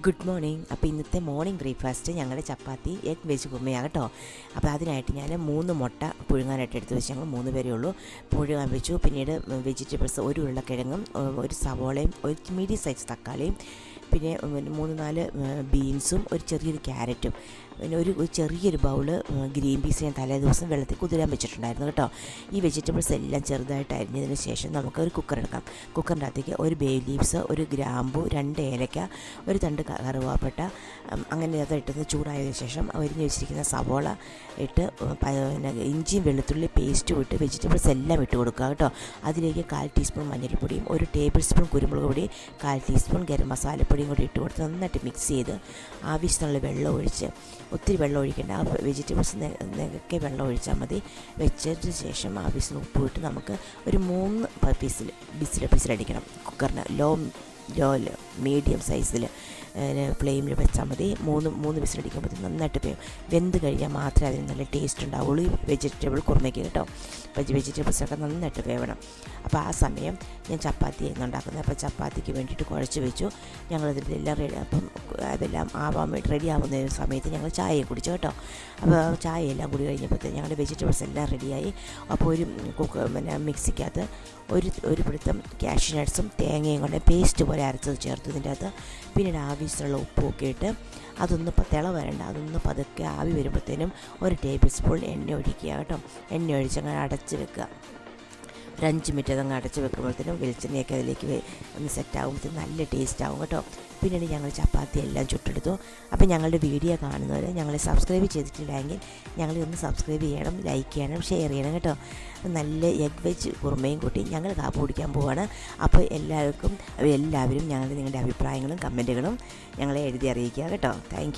Good morning. അപ്പോൾ ഇന്നത്തെ morning breakfast ഞങ്ങളുടെ ചപ്പാത്തി എഗ് വെജ് കുറുമയാണ് കേട്ടോ. അപ്പോൾ അതിനായിട്ട് ഞാൻ 3 മുട്ട പുഴുങ്ങാനായിട്ട് എടുത്ത് വെച്ച് ഞങ്ങൾ 3 പേരേ ഉള്ളൂ. പുഴുങ്ങാൻ വെച്ചു. പിന്നീട് വെജിറ്റബിൾസ്, ഒരു ഉരുളക്കിഴങ്ങും, ഒരു സവോളയും, ഒരു മീഡിയം സൈസ് തക്കാളിയും, പിന്നെ 3-4 ബീൻസും, ഒരു ചെറിയൊരു ക്യാരറ്റും, പിന്നെ ഒരു ചെറിയൊരു ബൗള് ഗ്രീൻ പീസ് ഞാൻ തലേ ദിവസം വെള്ളത്തിൽ കുതിരാൻ വെച്ചിട്ടുണ്ടായിരുന്നു കേട്ടോ. ഈ വെജിറ്റബിൾസ് എല്ലാം ചെറുതായിട്ട് അരിഞ്ഞതിന് ശേഷം നമുക്ക് ഒരു കുക്കർ എടുക്കാം. കുക്കറിൻ്റെ അകത്തേക്ക് ഒരു ബേ ലീവ്സ്, ഒരു ഗ്രാമ്പു, 2 ഏലക്ക, ഒരു തണ്ട് കറുവാപ്പട്ട, അങ്ങനെ അത് ഇട്ടത് ചൂടായതിനു ശേഷം അരിഞ്ഞ് വെച്ചിരിക്കുന്ന സവോള ഇട്ട്, പിന്നെ ഇഞ്ചിയും വെളുത്തുള്ളി പേസ്റ്റും ഇട്ട് വെജിറ്റബിൾസ് എല്ലാം ഇട്ട് കൊടുക്കുക കേട്ടോ. അതിലേക്ക് 1/4 ടീസ്പൂൺ മഞ്ഞൾപ്പൊടിയും, 1 ടേബിൾ സ്പൂൺ കുരുമുളക് പൊടി, 1/4 ടീസ്പൂൺ ഗരം മസാലപ്പൊടിയും കൂടി ഇട്ട് കൊടുത്ത് നന്നായിട്ട് മിക്സ് ചെയ്ത് ആവശ്യത്തിനുള്ള വെള്ളം ഒഴിച്ച്, ഒത്തിരി വെള്ളം ഒഴിക്കേണ്ട, ആ വെജിറ്റബിൾസ് നികക്കെ വെള്ളം ഒഴിച്ചാൽ മതി. വെച്ചതിന് ശേഷം ആവശ്യത്തിന് ഉപ്പ് ഇട്ട് നമുക്ക് ഒരു 3 വിസിലടിക്കണം. കുക്കറിന് ലോ മീഡിയം സൈസിൽ ഫ്ലെയിമിൽ വെച്ചാൽ മതി. 3 വിസിലടിക്കുമ്പോൾ നന്നായിട്ട് വെന്ത് കഴിഞ്ഞാൽ മാത്രമേ അതിന് നല്ല ടേസ്റ്റ് ഉണ്ടാവുള്ളൂ ഈ വെജിറ്റബിൾ കുറുമയ്ക്ക് കേട്ടോ. വെജിറ്റബിൾസൊക്കെ നന്നായിട്ട് വേവണം. അപ്പോൾ ആ സമയം ഞാൻ ചപ്പാത്തി ഉണ്ടാക്കുന്നത്. അപ്പോൾ ചപ്പാത്തിക്ക് വേണ്ടിയിട്ട് കുഴച്ച് വെച്ചു. ഞങ്ങളിതിലെല്ലാം അപ്പം അതെല്ലാം റെഡി ആവുന്ന സമയത്ത് ഞങ്ങൾ ചായയും കുടിച്ചു കേട്ടോ. അപ്പോൾ ചായയെല്ലാം കൂടി കഴിഞ്ഞപ്പോഴത്തേക്ക് ഞങ്ങളുടെ വെജിറ്റബിൾസ് എല്ലാം റെഡിയായി. അപ്പോൾ ഒരു മിക്സിക്കകത്ത് ഒരു പിടുത്തം കാഷ്യൂ നട്ട്സും തേങ്ങയും കൊണ്ട് പേസ്റ്റ് പോലെ അരച്ചത് ചേർത്ത് ഇതിൻ്റെ അകത്ത്. പിന്നീട് ആവശ്യമുള്ള ഉപ്പുമൊക്കെ ഇട്ട് അതൊന്ന് തിള വരണ്ട, അതൊന്ന് പതുക്കെ ആവി വരുമ്പോഴത്തേനും 1 ടേബിൾ സ്പൂൺ എണ്ണ ഒഴിക്കുക കേട്ടോ. എണ്ണ ഒഴിച്ച് അങ്ങനെ അടച്ച് വെക്കുക. ഒരു 5 മിനിറ്റ് അതങ്ങ് അടച്ച് വെക്കുമ്പോഴത്തേനും വെളിച്ചെണ്ണയൊക്കെ അതിലേക്ക് ഒന്ന് സെറ്റാകുമ്പോഴത്തേനും നല്ല ടേസ്റ്റ് ആകും കേട്ടോ. പിന്നീട് ഞങ്ങൾ ചപ്പാത്തി എല്ലാം ചുട്ടെടുത്തു. അപ്പോൾ ഞങ്ങളുടെ വീഡിയോ കാണുന്നവർ ഞങ്ങളെ സബ്സ്ക്രൈബ് ചെയ്തിട്ടില്ലെങ്കിൽ ഞങ്ങളെ ഒന്ന് സബ്സ്ക്രൈബ് ചെയ്യണം, ലൈക്ക് ചെയ്യണം, ഷെയർ ചെയ്യണം കേട്ടോ. നല്ല എഗ് വെജ് കുറുമയും കൂട്ടി ഞങ്ങൾ കാപ്പി കുടിക്കാൻ പോവുകയാണ്. അപ്പോൾ എല്ലാവരും നിങ്ങളുടെ അഭിപ്രായങ്ങളും കമൻറ്റുകളും ഞങ്ങളെ എഴുതി അറിയിക്കുക കേട്ടോ. Thank you.